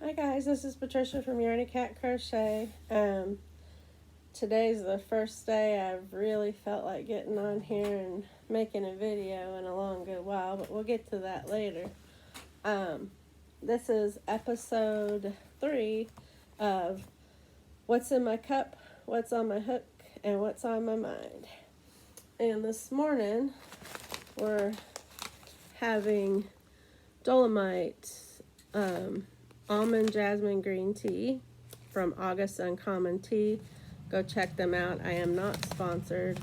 Hi guys, this is Patricia from Yarny Cat Crochet. Today's the first day I've really felt like getting on here and making a video in a long good while, but we'll get to that later. This is episode 3 of What's in My Cup, What's on My Hook, and What's on My Mind. And this morning we're having Dolomite almond jasmine green tea from August Uncommon Tea. Go check them out. I am not sponsored,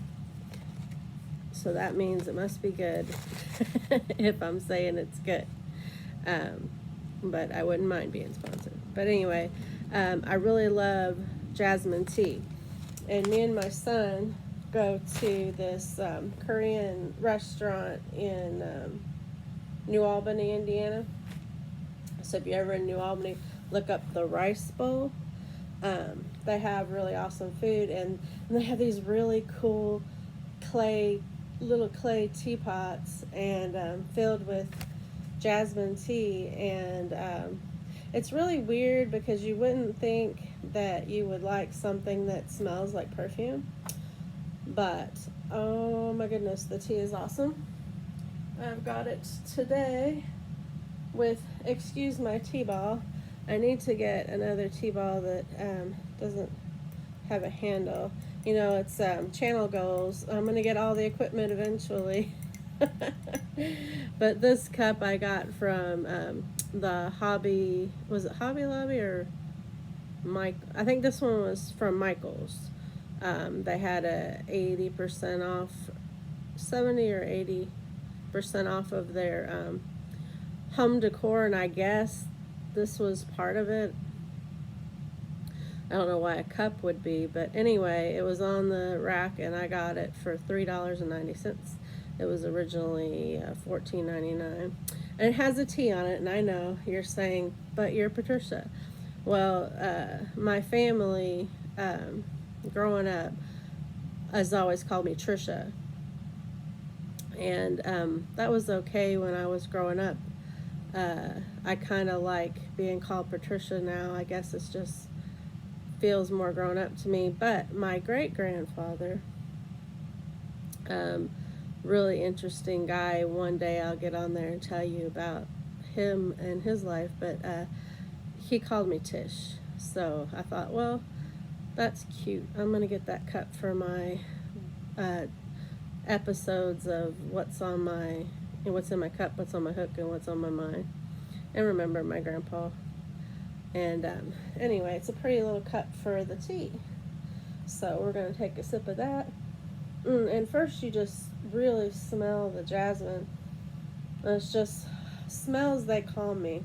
so that means it must be good if I'm saying it's good. But I wouldn't mind being sponsored. But anyway, I really love jasmine tea. And me and my son go to this Korean restaurant in New Albany, Indiana. So if you're ever in New Albany, look up the Rice Bowl. They have really awesome food, and they have these really cool little clay teapots, and filled with jasmine tea. And it's really weird because you wouldn't think that you would like something that smells like perfume. But oh my goodness, the tea is awesome. I've got it today with, excuse my tea ball. I need to get another tea ball that doesn't have a handle. You know, it's channel goals. I'm going to get all the equipment eventually. But this cup I got from the Hobby, was it Hobby Lobby or Mike? I think this one was from Michael's. They had a 80% off, 70 or 80% off of their home decor, and I guess this was part of it. I don't know why a cup would be, but anyway, it was on the rack and I got it for $3.90. It was originally $14.99, and it has a tea on it. And I know you're saying, but you're Patricia. Well, my family growing up has always called me Trisha, and that was okay when I was growing up. I kind of like being called Patricia now. I guess it's just feels more grown up to me. But my great-grandfather, really interesting guy. One day I'll get on there and tell you about him and his life. But he called me Tish. So I thought, well, that's cute. I'm going to get that cup for my episodes of what's in my cup, what's on my hook, and what's on my mind. And remember my grandpa. And anyway, it's a pretty little cup for the tea. So we're going to take a sip of that. And first you just really smell the jasmine. It's just smells, they calm me.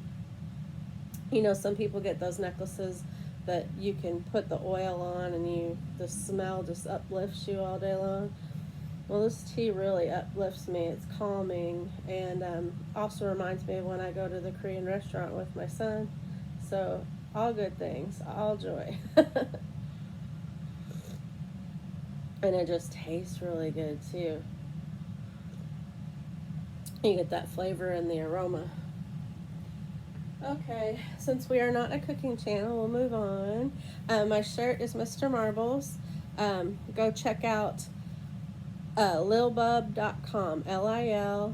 You know, some people get those necklaces that you can put the oil on and the smell just uplifts you all day long. Well, this tea really uplifts me. It's calming, and also reminds me of when I go to the Korean restaurant with my son. So, all good things, all joy. And it just tastes really good, too. You get that flavor and the aroma. Okay, since we are not a cooking channel, we'll move on. My shirt is Mr. Marbles. Go check out lilbub.com, LILBUB.com,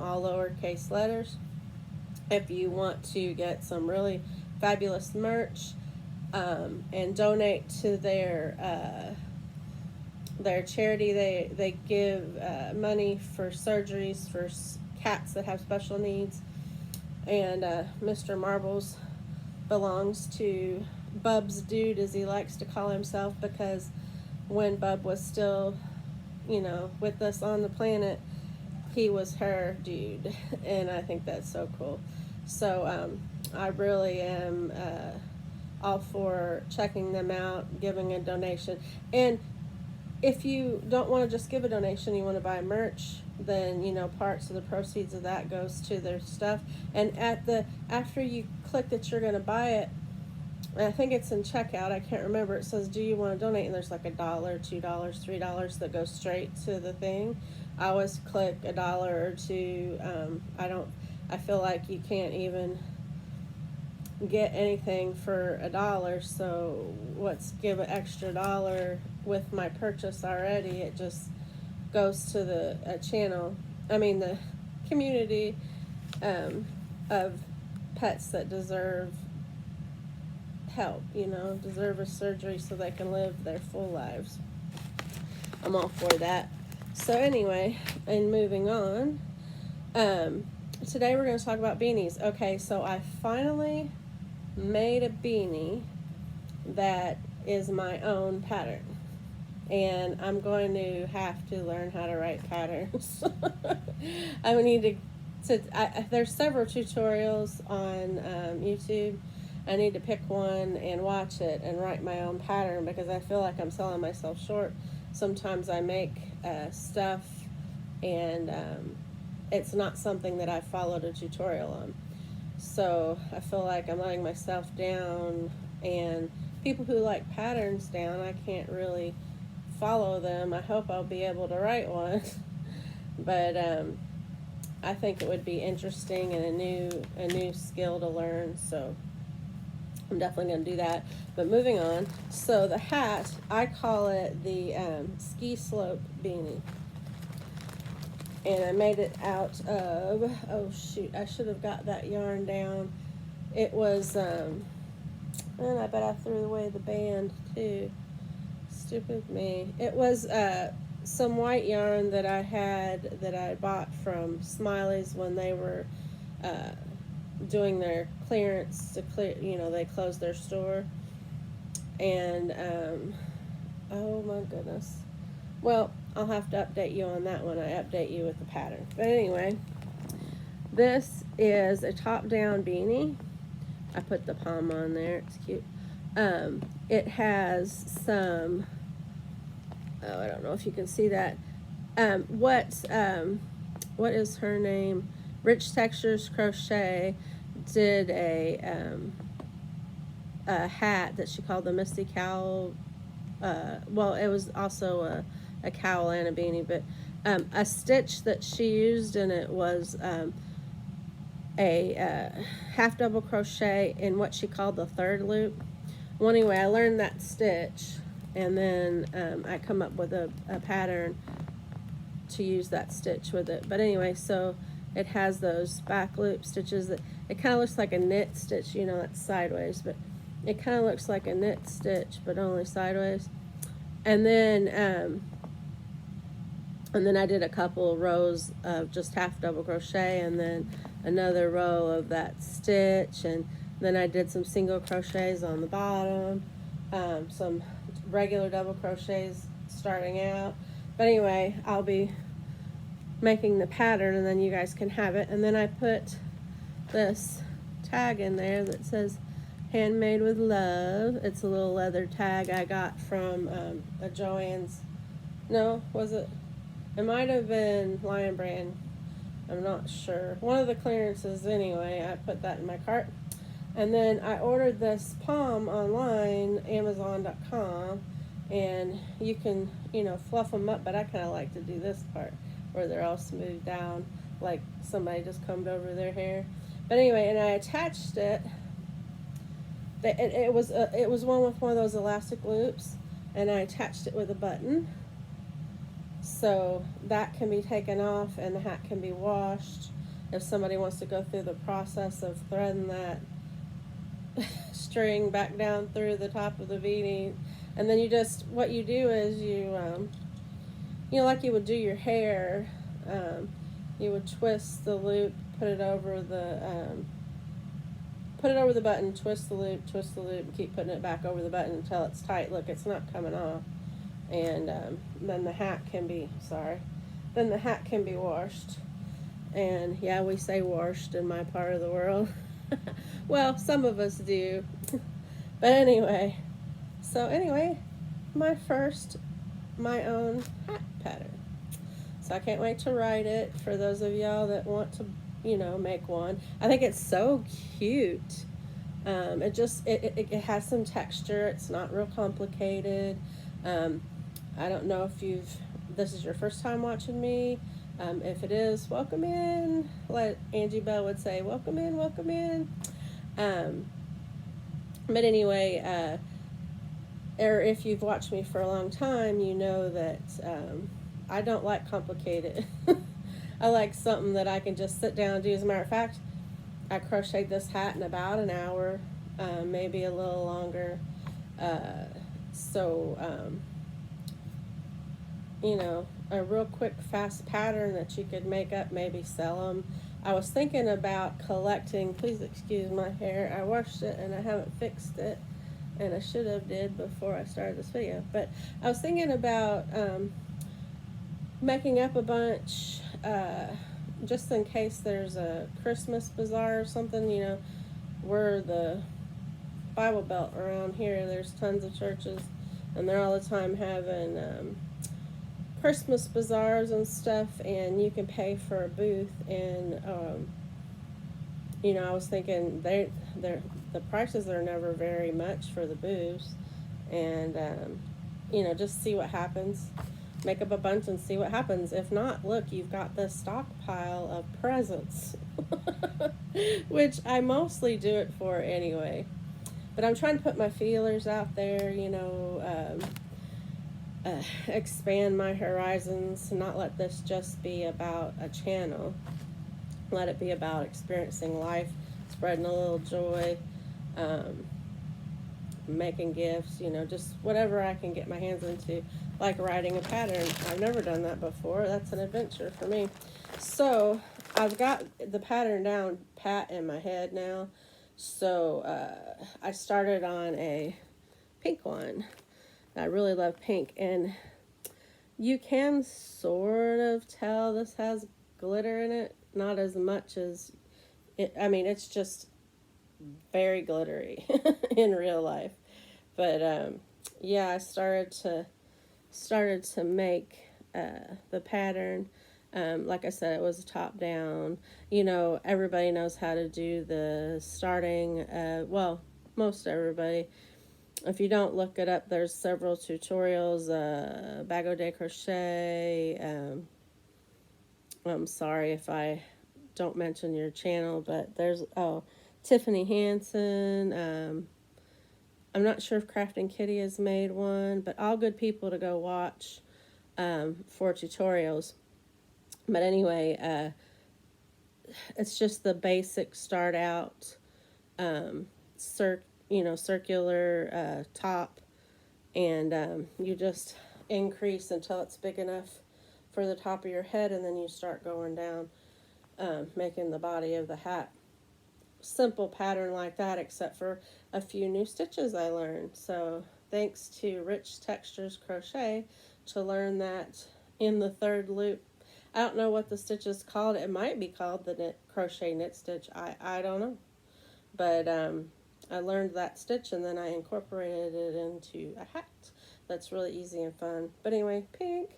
all lowercase letters. If you want to get some really fabulous merch and donate to their charity, they give money for surgeries for cats that have special needs. And Mr. Marbles belongs to Bub's dude, as he likes to call himself, because when Bub was still, with us on the planet, he was her dude, and I think that's so cool. So I really am all for checking them out, giving a donation. And if you don't want to just give a donation, you want to buy merch, then parts of the proceeds of that goes to their stuff. And after you click that you're going to buy it, and I think it's in checkout, I can't remember, it says, do you want to donate? And there's like $1, $2, $3 that goes straight to the thing. I always click $1 or $2. I feel like you can't even get anything for $1, so let's give an extra $1 with my purchase already. It just goes to the the community of pets that deserve help, deserve a surgery so they can live their full lives. I'm all for that. So anyway, and moving on, today we're going to talk about beanies. Okay, so I finally made a beanie that is my own pattern, and I'm going to have to learn how to write patterns. I would need there's several tutorials on YouTube. I need to pick one and watch it and write my own pattern, because I feel like I'm selling myself short. Sometimes I make stuff and it's not something that I followed a tutorial on. So I feel like I'm letting myself down, and people who like patterns down, I can't really follow them. I hope I'll be able to write one. But I think it would be interesting and a new skill to learn, so I'm definitely going to do that. But moving on, so the hat, I call it the ski slope beanie. And I made it out of, oh shoot, I should have got that yarn down. It was, and I bet I threw away the band too. Stupid me. It was some white yarn that I bought from Smiley's when they were doing their clearance to clear, they closed their store. And, oh my goodness. Well, I'll have to update you on that when I update you with the pattern. But anyway, this is a top-down beanie. I put the palm on there. It's cute. It has some, oh, I don't know if you can see that. What is her name? Rich Textures Crochet did a hat that she called the Misty Cowl. Well, it was also a cowl and a beanie, but a stitch that she used in it was a half double crochet in what she called the third loop. Well, anyway, I learned that stitch, and then I come up with a pattern to use that stitch with it. But anyway, so it has those back loop stitches that it kind of looks like a knit stitch, that's sideways, but it kind of looks like a knit stitch, but only sideways. And then I did a couple rows of just half double crochet, and then another row of that stitch, and then I did some single crochets on the bottom, some regular double crochets starting out. But anyway, I'll be making the pattern, and then you guys can have it. And then I put this tag in there that says handmade with love. It's a little leather tag I got from a Joann's. No, was it? It might have been Lion Brand. I'm not sure. One of the clearances anyway. I put that in my cart. And then I ordered this palm online, Amazon.com, and you can, fluff them up, but I kind of like to do this part where they're all smoothed down, like somebody just combed over their hair. But anyway, and I attached it. It was one with one of those elastic loops, and I attached it with a button, so that can be taken off and the hat can be washed if somebody wants to go through the process of threading that string back down through the top of the beanie. And then what you do is like you would do your hair, you would twist the loop, put it over the button, twist the loop, and keep putting it back over the button until it's tight. Look, it's not coming off. And then the hat can be washed. And yeah, we say washed in my part of the world. Well, some of us do. But anyway, my own hat pattern. So I can't wait to write it for those of y'all that want to, make one. I think it's so cute. It has some texture. It's not real complicated. I don't know if this is your first time watching me. If it is, welcome in. Like Angie Bell would say, welcome in, welcome in. But anyway, or if you've watched me for a long time, you know that I don't like complicated. I like something that I can just sit down and do. As a matter of fact, I crocheted this hat in about an hour, maybe a little longer. Uh, so, you know, a real quick, fast pattern that you could make up, maybe sell them. I was thinking about collecting, please excuse my hair, I washed it and I haven't fixed it, and I should have did before I started this video, but I was thinking about making up a bunch, just in case there's a Christmas bazaar or something. You know, we're the Bible Belt around here, there's tons of churches, and they're all the time having Christmas bazaars and stuff, and you can pay for a booth. And you know, I was thinking the prices are never very much for the booths, and you know, just see what happens. Make up a bunch and see what happens. If not, look, you've got this stockpile of presents, which I mostly do it for anyway. But I'm trying to put my feelers out there, you know, expand my horizons, not let this just be about a channel. Let it be about experiencing life, spreading a little joy, making gifts, you know, just whatever I can get my hands into, like writing a pattern. I've never done that before. That's an adventure for me. So I've got the pattern down pat in my head now. So I started on a pink one. I really love pink, and you can sort of tell this has glitter in it, not as much as it, I mean, it's just very glittery in real life. But yeah, I started to make the pattern. Like I said, it was top down. You know, everybody knows how to do the starting, well, most everybody. If you don't, look it up. There's several tutorials, Bago de Crochet. I'm sorry if I don't mention your channel, but there's, Tiffany Hansen. I'm not sure if Crafting Kitty has made one, but all good people to go watch for tutorials. But anyway, it's just the basic start out, circular top, and you just increase until it's big enough for the top of your head, and then you start going down, making the body of the hat. Simple pattern like that, except for a few new stitches I learned. So thanks to Rich Textures Crochet to learn that in the third loop. I don't know what the stitch is called. It might be called the crochet knit stitch. I don't know. But I learned that stitch, and then I incorporated it into a hat. That's really easy and fun. But anyway, pink.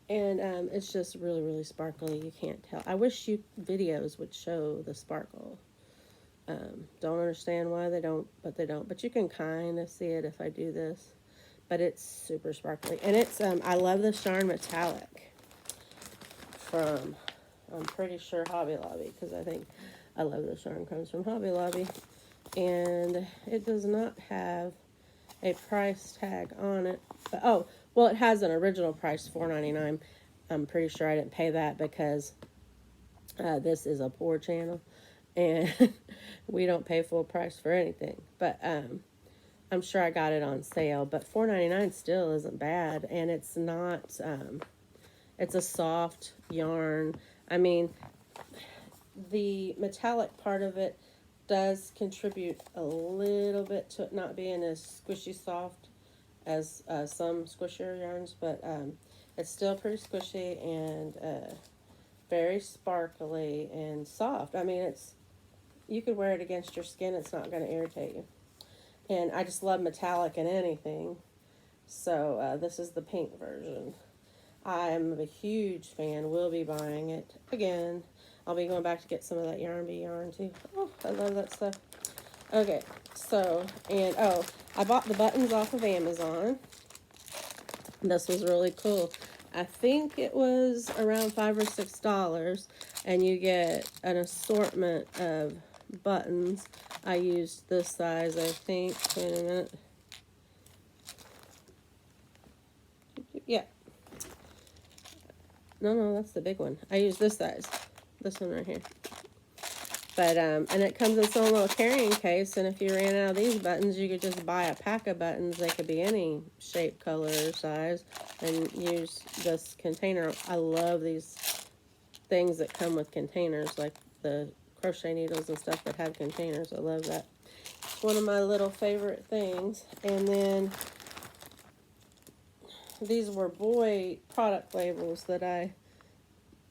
And it's just really, really sparkly. You can't tell. I wish videos would show the sparkle. Don't understand why they don't, but they don't. But you can kind of see it if I do this. But it's super sparkly. And it's, I love this yarn metallic from, I'm pretty sure, Hobby Lobby, because I think I love this yarn comes from Hobby Lobby. And it does not have a price tag on it. But, oh, well, it has an original price, $4.99. I'm pretty sure I didn't pay that because this is a poor channel, and we don't pay full price for anything. But I'm sure I got it on sale. But $4.99 still isn't bad, and it's not. It's a soft yarn. I mean, the metallic part of it does contribute a little bit to it not being as squishy soft as some squishier yarns, but it's still pretty squishy and very sparkly and soft. I mean, you could wear it against your skin, it's not going to irritate you. And I just love metallic in anything, so this is the pink version. I am a huge fan, will be buying it again. I'll be going back to get some of that Yarn Bee yarn too. Oh, I love that stuff. Okay, so, and oh, I bought the buttons off of Amazon. This was really cool. I think it was around $5 or $6, and you get an assortment of buttons. I used this size, I think. Wait a minute. Yeah. No, that's the big one. I used this size. This one right here. But, and it comes in its own little carrying case, and if you ran out of these buttons, you could just buy a pack of buttons. They could be any shape, color, or size, and use this container. I love these things that come with containers, like the crochet needles and stuff that have containers. I love that. It's one of my little favorite things. And then these were boy product labels that I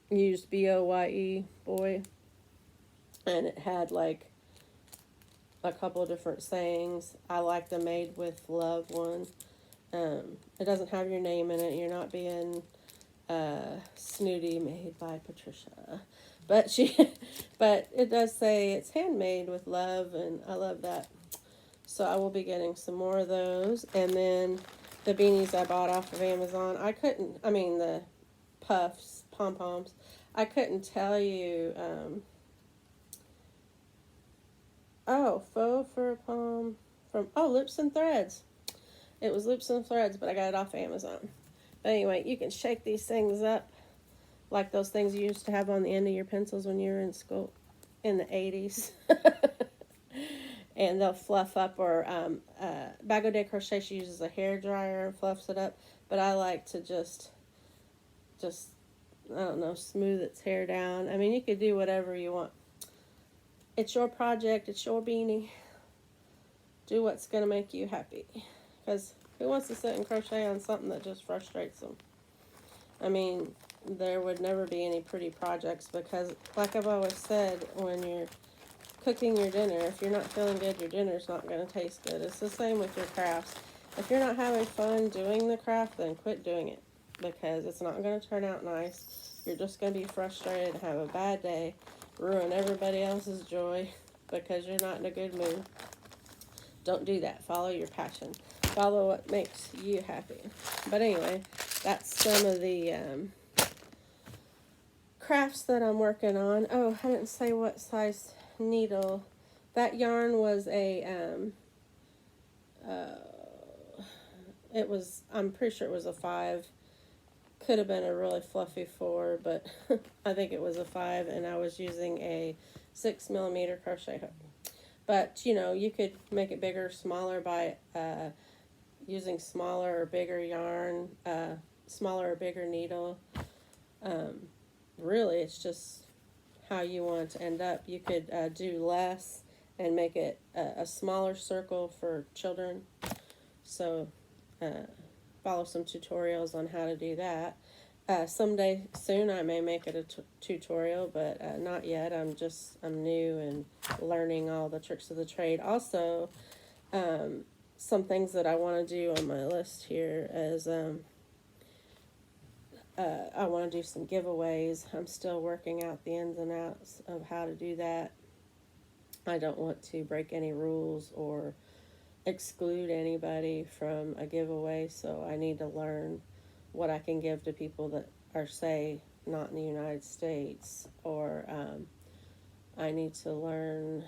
used, BOYE, boy. And it had like a couple of different sayings. I like the Made with Love one. It doesn't have your name in it. You're not being snooty, made by Patricia. But but it does say it's handmade with love, and I love that. So I will be getting some more of those. And then the beanies I bought off of Amazon. The puffs, pom-poms. I couldn't tell you, faux fur palm from, Lips and Threads. It was Lips and Threads, but I got it off Amazon. But anyway, you can shake these things up like those things you used to have on the end of your pencils when you were in school in the 80s. And they'll fluff up, or Bago de Crochet, she uses a hair dryer and fluffs it up. But I like to just I don't know, smooth its hair down. I mean, you could do whatever you want. It's your project. It's your beanie. Do what's going to make you happy. Because who wants to sit and crochet on something that just frustrates them? I mean, there would never be any pretty projects because, like I've always said, when you're cooking your dinner, if you're not feeling good, your dinner's not going to taste good. It's the same with your crafts. If you're not having fun doing the craft, then quit doing it because it's not going to turn out nice. You're just going to be frustrated and have a bad day, ruin everybody else's joy because you're not in a good mood. Don't do that. Follow your passion. Follow what makes you happy. But anyway, that's some of the crafts that I'm working on. Oh, I didn't say what size needle. That yarn was I'm pretty sure it was a 5. Could have been a really fluffy 4, but I think it was a 5, and I was using a 6mm crochet hook. But, you could make it bigger or smaller by using smaller or bigger yarn, smaller or bigger needle. Really, it's just how you want to end up. You could do less and make it a smaller circle for children. So follow some tutorials on how to do that. Someday soon I may make it a tutorial, but not yet. I'm new and learning all the tricks of the trade. Also, some things that I want to do on my list here is I want to do some giveaways. I'm still working out the ins and outs of how to do that. I don't want to break any rules or exclude anybody from a giveaway, so I need to learn what I can give to people that are, say, not in the United States, or I need to learn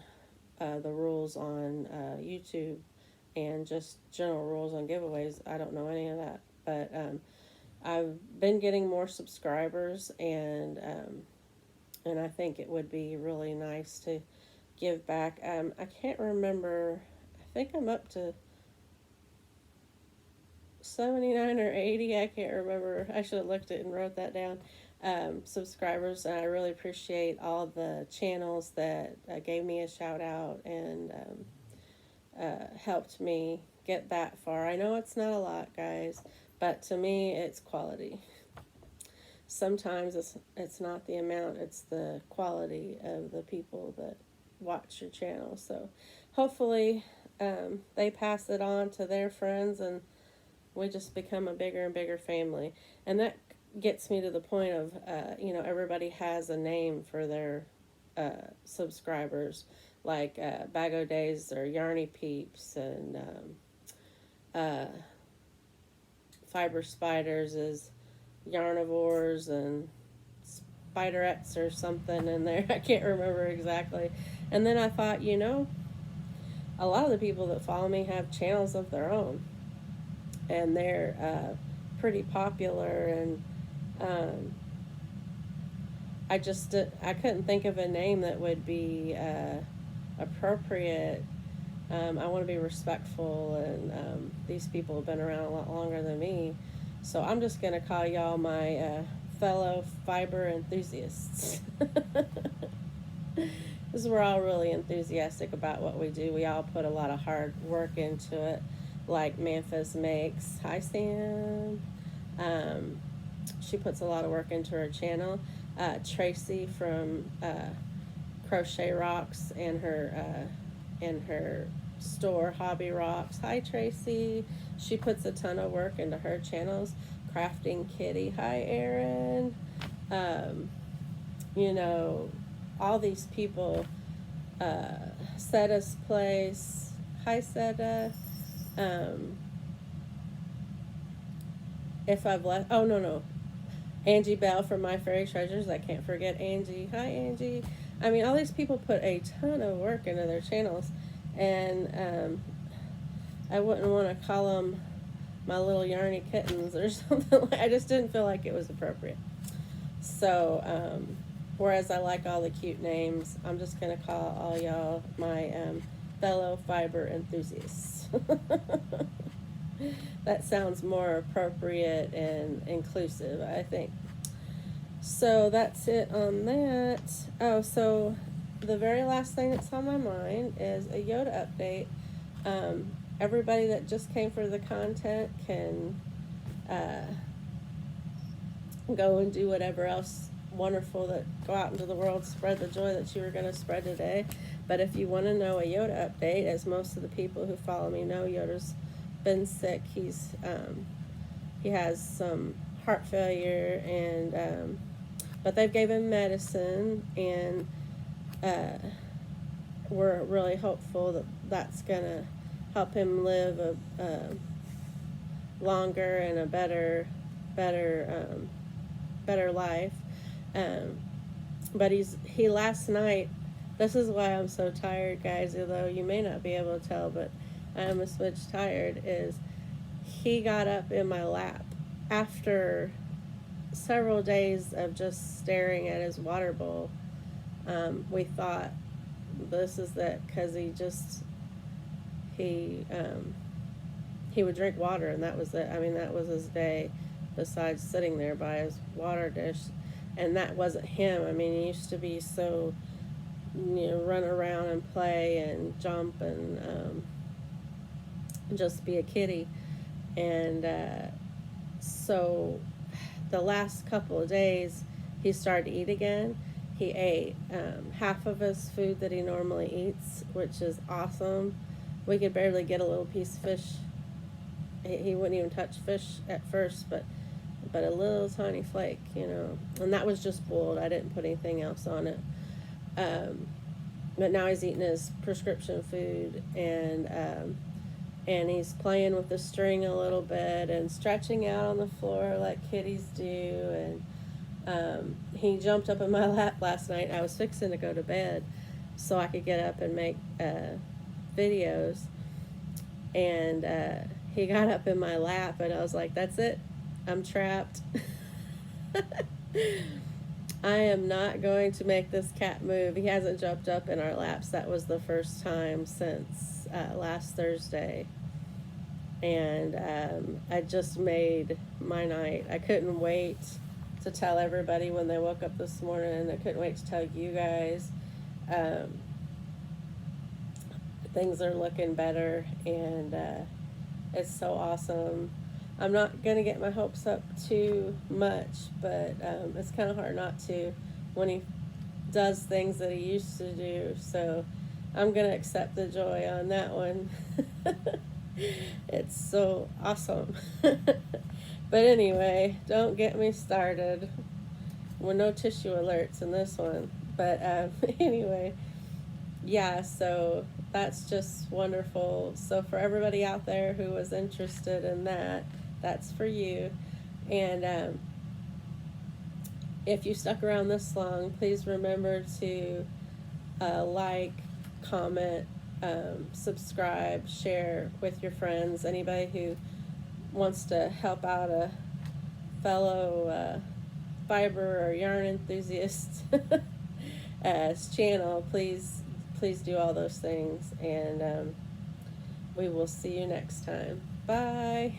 the rules on YouTube and just general rules on giveaways. I don't know any of that, but I've been getting more subscribers, and I think it would be really nice to give back. I can't remember. I think I'm up to 79 or 80. I can't remember. I should have looked at it and wrote that down. Subscribers, and I really appreciate all the channels that gave me a shout out and helped me get that far. I know it's not a lot, guys, but to me it's quality. Sometimes it's not the amount, it's the quality of the people that watch your channel. So hopefully they pass it on to their friends, and we just become a bigger and bigger family. And that gets me to the point of, everybody has a name for their subscribers, like Bago Days or Yarny Peeps, and Fiber Spiders is Yarnivores, and Spiderettes or something in there. I can't remember exactly. And then I thought, a lot of the people that follow me have channels of their own, and they're pretty popular, and I couldn't think of a name that would be appropriate. I want to be respectful, and these people have been around a lot longer than me, so I'm just going to call y'all my fellow fiber enthusiasts. Because we're all really enthusiastic about what we do. We all put a lot of hard work into it, like Memphis makes. Hi, Sam. She puts a lot of work into her channel. Tracy from Crochet Rocks and her store, Hobby Rocks. Hi, Tracy. She puts a ton of work into her channels. Crafting Kitty. Hi, Erin. All these people. Setta's Place. Hi, Setta. If I've left, oh, no. Angie Bell from My Fairy Treasures. I can't forget Angie. Hi, Angie. I mean, all these people put a ton of work into their channels, and I wouldn't want to call them my little yarny kittens or something. I just didn't feel like it was appropriate. So, whereas I like all the cute names, I'm just going to call all y'all my fellow fiber enthusiasts. That sounds more appropriate and inclusive, I think. So that's it on that. Oh, so the very last thing that's on my mind is a Yoda update. Everybody that just came for the content can go and do whatever else wonderful, that go out into the world, spread the joy that you were going to spread today. But if you want to know a Yoda update, as most of the people who follow me know, Yoda's been sick. He has some heart failure, and but they've gave him medicine, and we're really hopeful that that's gonna help him live a longer and a better life. But he last night, this is why I'm so tired, guys, although you may not be able to tell, but I'm a smidge tired, is he got up in my lap after several days of just staring at his water bowl. We thought this is that because he would drink water, and that was it. I mean, that was his day, besides sitting there by his water dish. And that wasn't him. I mean, he used to be so, run around and play and jump and just be a kitty. And so the last couple of days, he started to eat again. He ate half of his food that he normally eats, which is awesome. We could barely get a little piece of fish. He wouldn't even touch fish at first, but a little tiny flake, and that was just boiled. I didn't put anything else on it. But now he's eating his prescription food, and he's playing with the string a little bit and stretching out on the floor like kitties do. And he jumped up in my lap last night. I was fixing to go to bed so I could get up and make videos, and he got up in my lap, and I was like, that's it, I'm trapped. I am not going to make this cat move. He hasn't jumped up in our laps. That was the first time since last Thursday. And I just made my night. I couldn't wait to tell everybody when they woke up this morning, and I couldn't wait to tell you guys. Things are looking better, and it's so awesome. I'm not going to get my hopes up too much, but it's kind of hard not to when he does things that he used to do. So I'm going to accept the joy on that one. It's so awesome. But anyway, don't get me started. Well, no tissue alerts in this one. But anyway, yeah, so that's just wonderful. So for everybody out there who was interested in that, that's for you. And if you stuck around this long, please remember to like, comment, subscribe, share with your friends. Anybody who wants to help out a fellow fiber or yarn enthusiast channel, please do all those things, and we will see you next time. Bye.